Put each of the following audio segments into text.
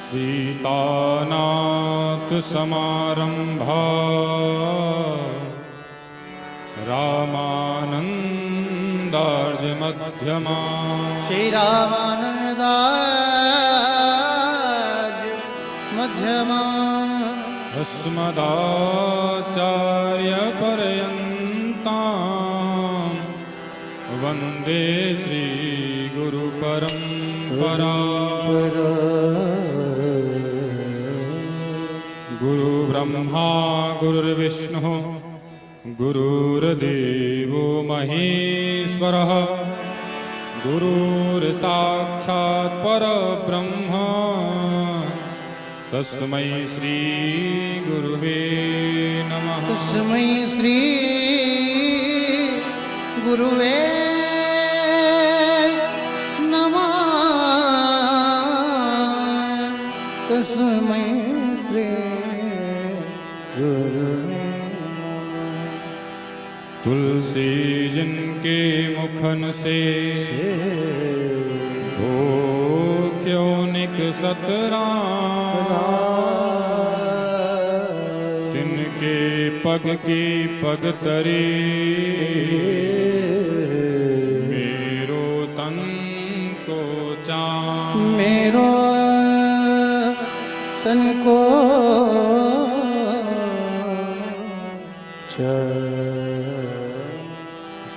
सीतानाथ समारंभा रामानंदार्ज मध्यमा श्री रामानंदार्ज मध्यमा अस्मदाचार्य पर्यन्तां वन्दे श्री गुरु परंपरा गुरु ब्रह्मा गुरुर्विष्णु गुरुर्देवो महेश्वरः गुरुर्साक्षात् परब्रह्म तस्मै श्री गुरुवे नमः। तस्मै श्री गुरुवे नमः। तस्मै श्री गुरुवे। तुलसी जिनके मुखन से हो क्यों निक सतराम, तिनके पग की पग तरी मेरो तन को चाम। मेरो तन को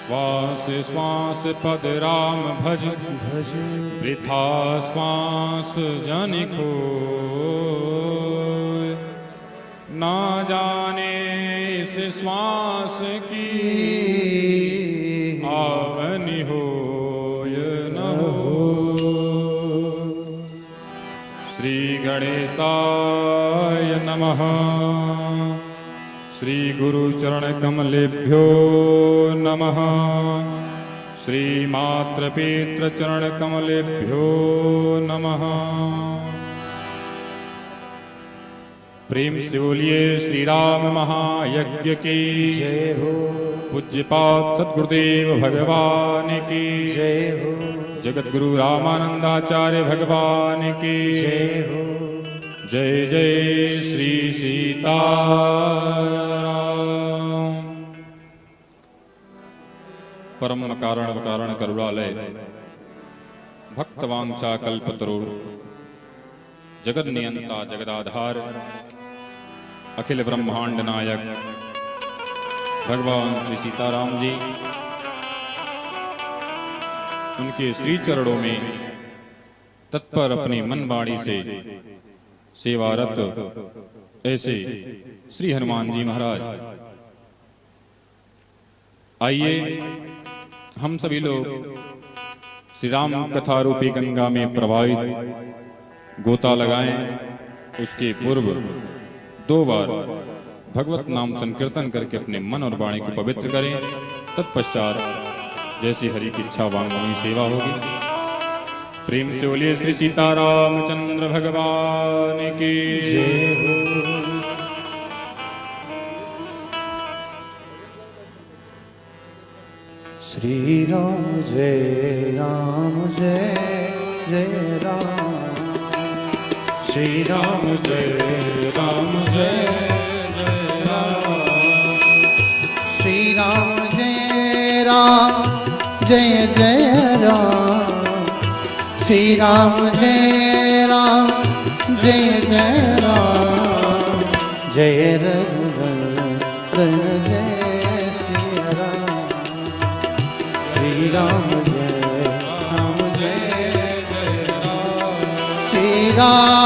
श्वास श्वास पद राम भज भज वृथा श्वास जन खोय, ना जाने इस श्वास की आवनि होय न हो। श्री गणेशाय नमः। श्री गुरु चरण कमलेभ्यो नमः। श्री मात्र पितृ चरण कमलेभ्यो नमः। प्रेम से बोलिए श्री राम महायज्ञ की जय हो। पूज्यपाद सद्गुरुदेव भगवान की जय हो। जगत गुरु रामानंदाचार्य भगवान की जय हो। जय जय श्री सीताराम। परम कारण कारण करुणालय भक्तवांछा कल्पतरु जगद नियंता जगदाधार अखिल ब्रह्मांड नायक भगवान श्री सीताराम जी, उनके श्री चरणों में तत्पर अपनी मन वाणी से सेवारत ऐसे श्री हनुमान जी महाराज। आइए हम सभी लोग श्री राम कथा रूपी गंगा में प्रवाहित गोता लगाएं। उसके पूर्व 2 बार भगवत नाम संकीर्तन करके अपने मन और वाणी को पवित्र करें। तत्पश्चात जैसी हरि की इच्छा वांगमयी सेवा होगी। प्रेम से बोलिए श्री सीतारामचंद्र भगवान की जय हो। श्री राम जय राम जय जय राम। श्री राम जय राम जय जय राम। श्री राम जय राम जय जय राम। श्री राम जय राम जय जय राम। जय रघुनंदन जय श्री राम। श्री राम जय जय राम। श्री राम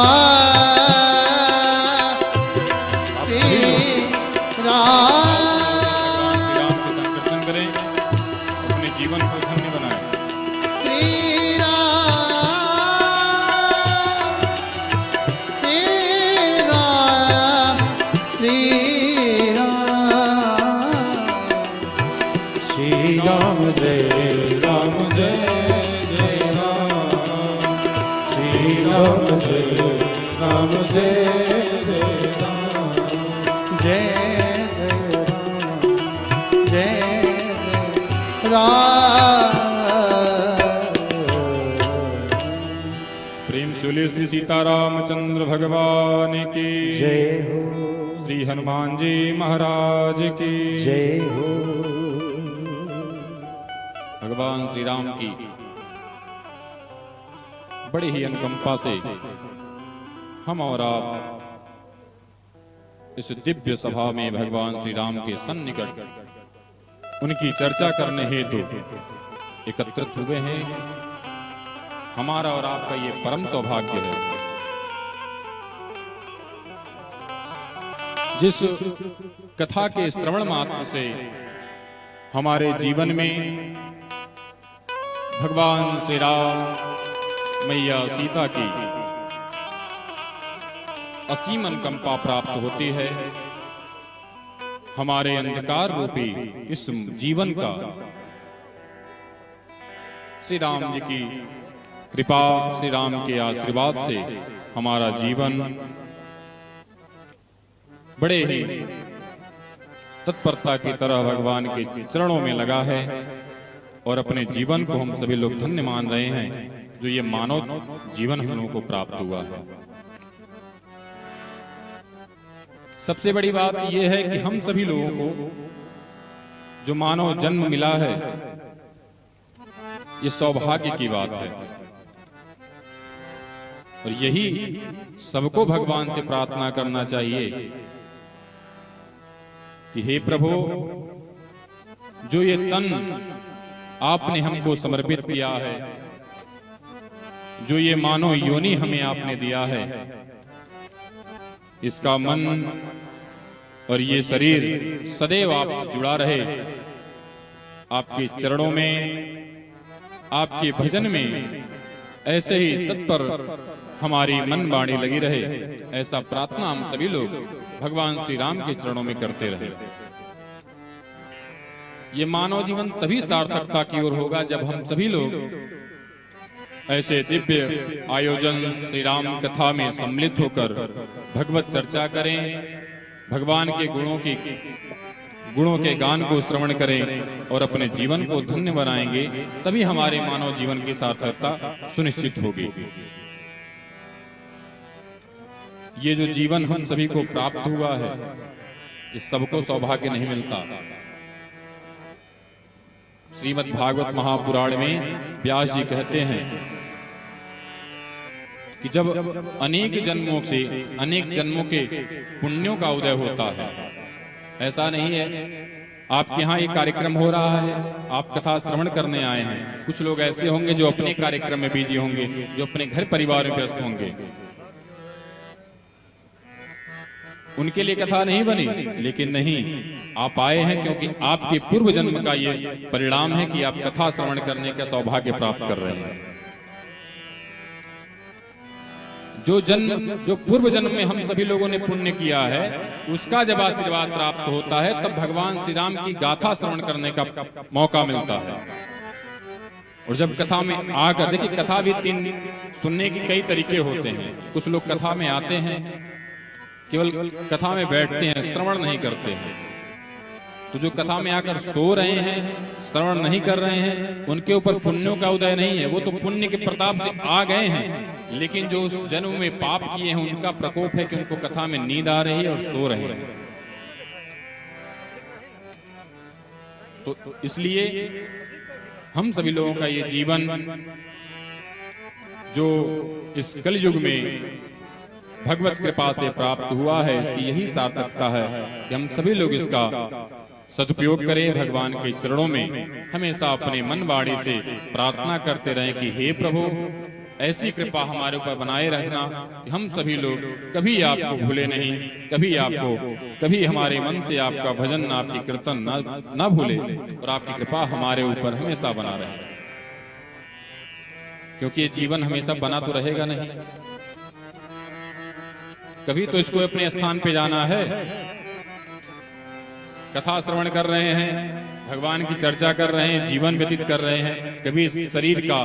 प्रेम सुले श्री सीतारामचंद्र भगवान की जय हो, श्री हनुमान जी महाराज की जय हो। भगवान श्री राम की बड़ी ही अनुकंपा से हम और आप इस दिव्य सभा में भगवान श्री राम के सन्निकट उनकी चर्चा करने हेतु एकत्रित हुए हैं। हमारा और आपका ये परम सौभाग्य है। जिस कथा के श्रवण मात्र से हमारे जीवन में भगवान श्री राम, मैया सीता की असीम अनुकंपा प्राप्त होती है, हमारे अंधकार रूपी इस जीवन का श्री राम जी की कृपा, श्री राम के आशीर्वाद से हमारा जीवन बड़े ही तत्परता की तरह भगवान के चरणों में लगा है और अपने जीवन को हम सभी लोग धन्य मान रहे हैं जो ये मानव जीवन हम लोगों को प्राप्त हुआ है। सबसे बड़ी बात यह है कि हम सभी लोगों को जो मानव जन्म मिला है ये सौभाग्य की बात है और यही सबको भगवान से प्रार्थना करना चाहिए कि हे प्रभु, जो ये तन आपने हमको समर्पित किया है, जो ये मानव योनि हमें आपने दिया है, इसका मन और ये शरीर सदैव आपसे जुड़ा रहे, आपके चरणों में, आपके भजन में ऐसे ही तत्पर हमारी मन वाणी लगी रहे, ऐसा प्रार्थना हम सभी लोग भगवान श्री राम के चरणों में करते रहे। ये मानव जीवन तभी सार्थकता की ओर होगा जब हम सभी लोग ऐसे दिव्य आयोजन श्री राम कथा में सम्मिलित होकर भगवत चर्चा करें, भगवान के गुणों के गान को श्रवण करें और अपने जीवन को धन्य बनाएंगे, तभी हमारे मानव जीवन की सार्थकता सुनिश्चित होगी। ये जो जीवन हम सभी को प्राप्त हुआ है, इस सबको सौभाग्य नहीं मिलता। श्रीमद् भागवत महापुराण में व्यास जी कहते हैं कि जब अनेक जन्मों से अनेक जन्मों के पुण्यों का उदय होता है, ऐसा नहीं है आपके यहाँ एक कार्यक्रम हो रहा है, आप कथा श्रवण करने आए हैं, कुछ लोग ऐसे होंगे जो अपने कार्यक्रम में बिजी होंगे, जो अपने घर परिवार में व्यस्त होंगे, उनके लिए कथा नहीं बनी। लेकिन नहीं, आप आए हैं क्योंकि आपके पूर्व जन्म का ये परिणाम है कि आप कथा श्रवण करने का सौभाग्य प्राप्त कर रहे हैं। जो पूर्व जन्म में हम सभी लोगों ने पुण्य किया है, उसका जब आशीर्वाद प्राप्त होता है, तब भगवान श्री राम की गाथा श्रवण करने का मौका मिलता है। और जब कथा में आकर देखिए, कथा भी तीन सुनने के कई तरीके होते हैं। कुछ लोग कथा में आते हैं, केवल कथा में बैठते हैं, श्रवण नहीं करते हैं। तो जो कथा में आकर सो रहे हैं, श्रवण नहीं कर रहे हैं, उनके ऊपर पुण्यों का उदय नहीं है, वो तो पुण्य के प्रताप से आ गए हैं। लेकिन जो उस जन्म में पाप किए हैं, उनका प्रकोप है कि उनको कथा में नींद आ रही है और सो रहे हैं। तो इसलिए हम सभी लोगों का ये जीवन जो इस कलयुग में भगवत कृपा से प्राप्त हुआ है, इसकी यही सार्थकता है कि हम सभी लोग इसका सदुपयोग करें। भगवान के चरणों में हमेशा अपने मन वाणी से प्रार्थना करते रहें कि हे प्रभु, ऐसी कृपा हमारे ऊपर बनाए रखना कि हम सभी लोग कभी आपको भूले नहीं, कभी हमारे मन से आपका भजन, आपकी कीर्तन न भूले, और आपकी कृपा हमारे ऊपर हमेशा बना रहे, क्योंकि ये जीवन हमेशा बना तो रहेगा नहीं, कभी तो इसको अपने स्थान पे जाना है। कथा श्रवण कर रहे हैं, भगवान की चर्चा कर रहे हैं, जीवन व्यतीत कर रहे हैं, कभी इस शरीर का,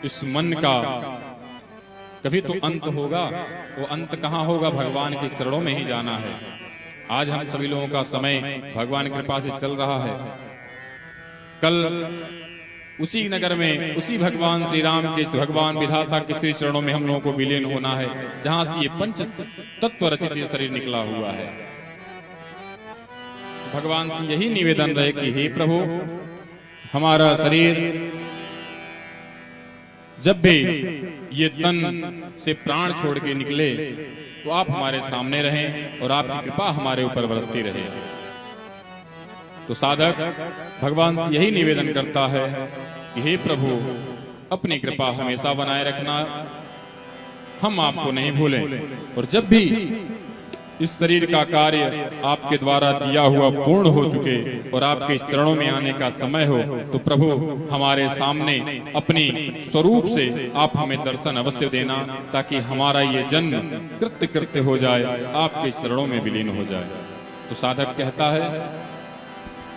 इस मन का कभी तो अंत होगा। वो अंत कहाँ होगा? भगवान के चरणों में ही जाना है। आज हम सभी लोगों का समय भगवान की कृपा से चल रहा है। कल उसी नगर में उसी भगवान श्री राम के भगवान विधाता के श्री चरणों में हम लोगों को विलीन होना है, जहां से ये पंच तत्व रचित ये शरीर निकला हुआ है। भगवान से यही निवेदन रहे कि हे प्रभु, हमारा शरीर जब भी ये तन से प्राण छोड़ के निकले तो आप हमारे सामने रहें और आपकी कृपा हमारे ऊपर बरसती रहे। तो साधक भगवान से यही निवेदन करता है कि हे प्रभु, अपनी कृपा हमेशा बनाए रखना, हम आपको नहीं भूलें। और जब भी इस शरीर का कार्य आपके द्वारा दिया हुआ पूर्ण हो चुके और आपके चरणों में आने का समय हो, तो प्रभु हमारे सामने अपनी स्वरूप से आप हमें दर्शन अवश्य देना, ताकि हमारा ये जन्म कृत्य कृत्य हो जाए, आपके चरणों में विलीन हो जाए। तो साधक कहता है,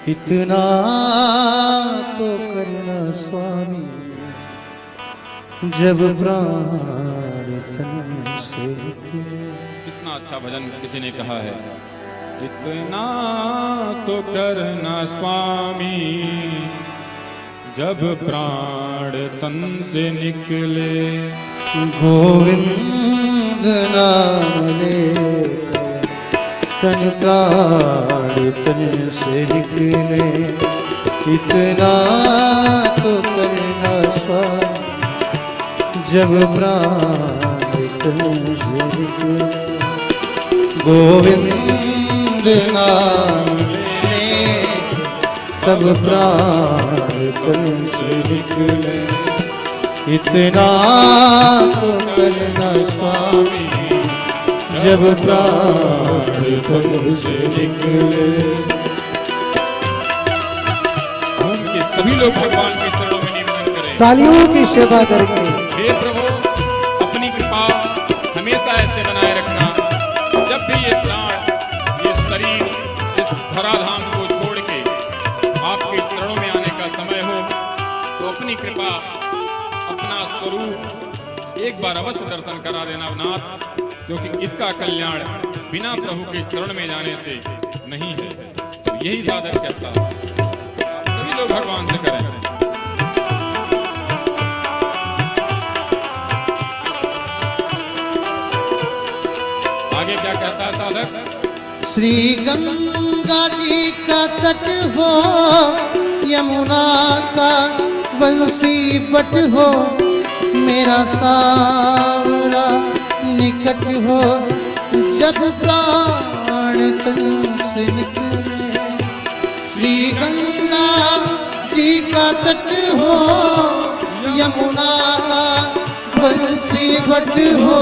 इतना तो करना स्वामी, जब प्राण तन से निकले। कितना अच्छा भजन किसी ने कहा है, इतना तो करना स्वामी, जब प्राण तन से निकले। गोविंद नाम लेकर तन प्राण तन से निकले, इतना तो करना स्वामी, जब प्राण तन से निकले। गोविंद नाम ले तब प्राण तन से निकले, इतना तो करना स्वामी, जब प्राण तन से निकले। उनके सभी लोग भगवान के चरणों में निवेदन करें, तालियों की सेवा करके, हे प्रभु, अपनी कृपा हमेशा ऐसे बनाए रखना, जब भी ये प्राण, ये शरीर इस धराधाम को छोड़ के आपके चरणों में आने का समय हो, तो अपनी कृपा, अपना स्वरूप एक बार अवश्य दर्शन करा देना नाथ, क्योंकि इसका कल्याण बिना प्रभु के चरण में जाने से नहीं है। तो यही साधक कहता है, सभी लोग भगवान से करें। आगे क्या कहता है साधक, श्री गंगा जी का तट हो, यमुना का बंसी बट हो, मेरा सावरा निकट हो, जब प्राण तन से निकले। श्री गंगा जी का तट हो, यमुना का बंसी बट हो,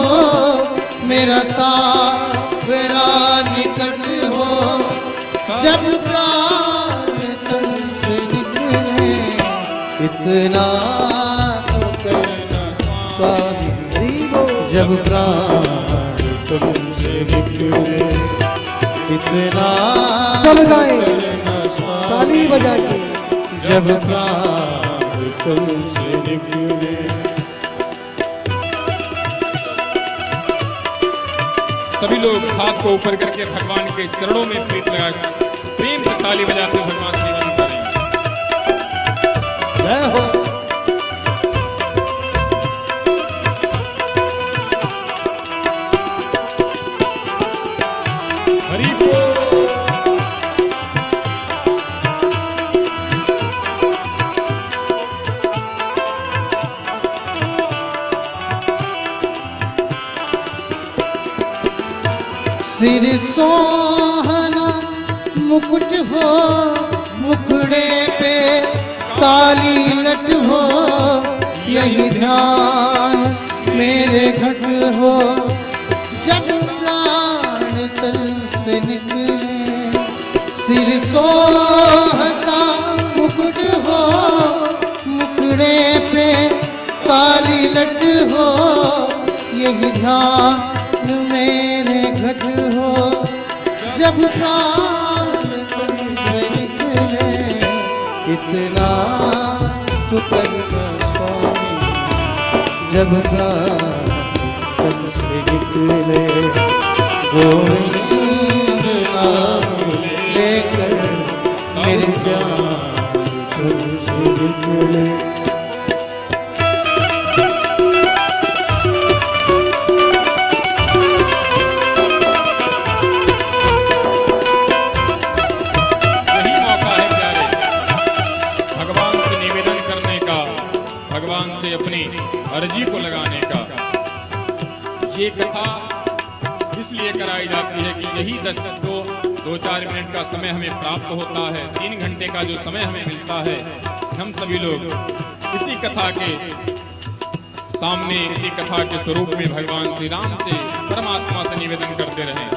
मेरा सावरा निकट हो, जब प्राण तन से निकले। इतना तो करना स्वामी, जब प्राण तन से निकले, इतना सब गाए ताली बजा के, जब प्राण तन से निकले। सभी लोग हाथ को ऊपर करके भगवान के चरणों में प्रीत लगा प्रेम से ताली बजाते भगवान से निवेदन करें। जय हो। हरि बोल। सिर सोहना मुकुट हो, मुखड़े पे काली लट हो, यही ध्यान मेरे घट हो, जब प्राण तन से निकले। सिर सोहता मुकुट हो, मुखड़े पे काली लट हो, यही ध्यान मेरे घट हो, जब प्राण तन से निकले। इतना तो करना स्वामी, जब प्राण तन से निकले। गोविंद नाम लेकर मेरे प्राण तन से निकले। ये कथा इसलिए कराई जाती है कि यही 2-4 मिनट का समय हमें प्राप्त होता है, 3 घंटे का जो समय हमें मिलता है, हम सभी लोग इसी कथा के सामने, इसी कथा के स्वरूप में भगवान श्री राम से, परमात्मा से निवेदन करते रहें।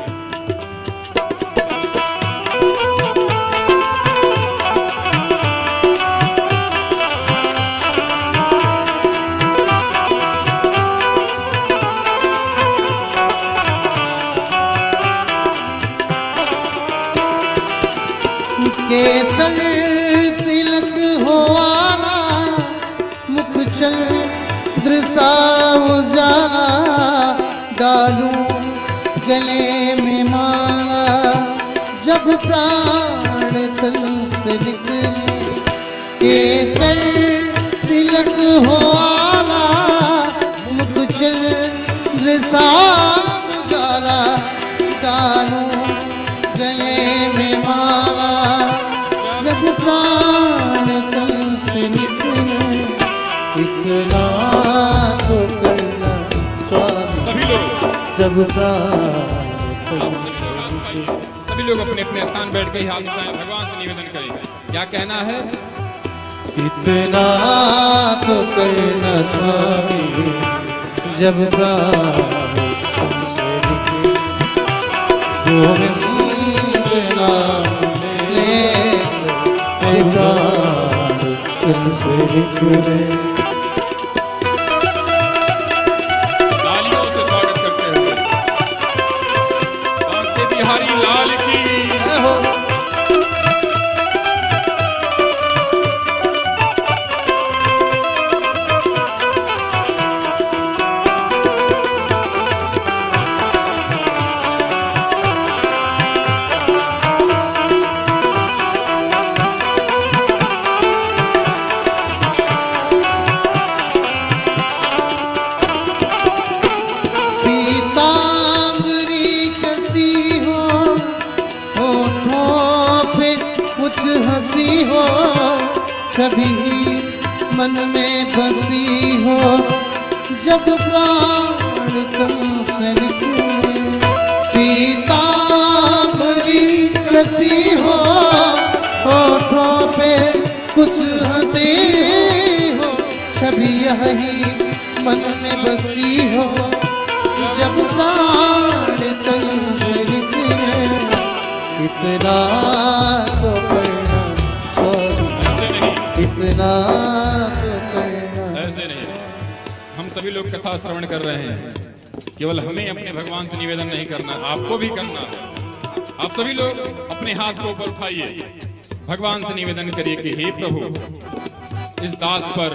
केसर तिलक हो आला, मुख चंद्र सा उजाला, डालूं गले में माला, जब प्राण तन से निकले। केसर तिलक हो आला, मुख चंद्र सा उजाला, डालूं गले में माला, जब प्राण तन से निकले। इतना तो करना स्वामी, सभी लोग जब प्राण सभी लोग अपने अपने स्थान बैठ के ही हाथ उठाएं, भगवान से निवेदन करें। क्या कहना है? इतना तो करना स्वामी, जब प्राण तन से निकले। गोविंद नाम ले प्राण तन से निकले। तालियों से स्वागत करते हुए कांके बिहारी लाल की। हंसी हो, कभी मन में बसी हो, जब प्राण तन से निकले। पीतांबरी कसी हो, होठों पे कुछ हंसी हो, कभी यही मन में बसी हो, जब प्राण तन से निकले। इतना तो करना स्वामी, इतना तो करना। ऐसे नहीं, हम सभी लोग कथा श्रवण कर रहे हैं, केवल हमें अपने भगवान से निवेदन नहीं करना, आपको भी करना है। आप सभी लोग अपने हाथ को ऊपर उठाइए, भगवान से निवेदन करिए कि हे प्रभु, इस दास पर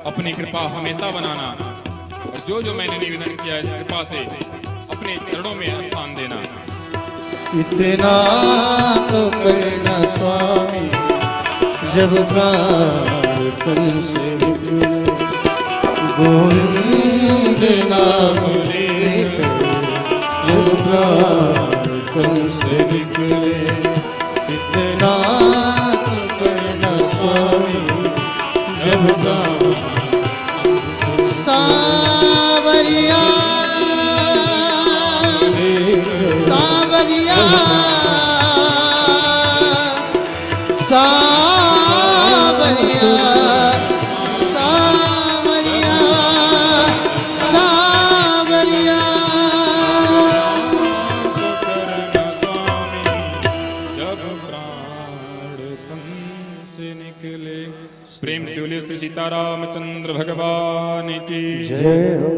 अपनी कृपा हमेशा बनाना, और जो जो मैंने निवेदन किया इस कृपा से अपने चरणों में स्थान देना। इतना तो करना स्वामी, जब प्राण तन से निकले। गोविंद नाम लेकर जब प्राण तन से निकले। इतना तो करना स्वामी, जब प्राण सावरिया सावरिया सावरिया सावरिया सावरिया। जब प्राण तन से निकले। प्रेम से बोलिए श्री सीतारामचंद्र भगवान की जय हो।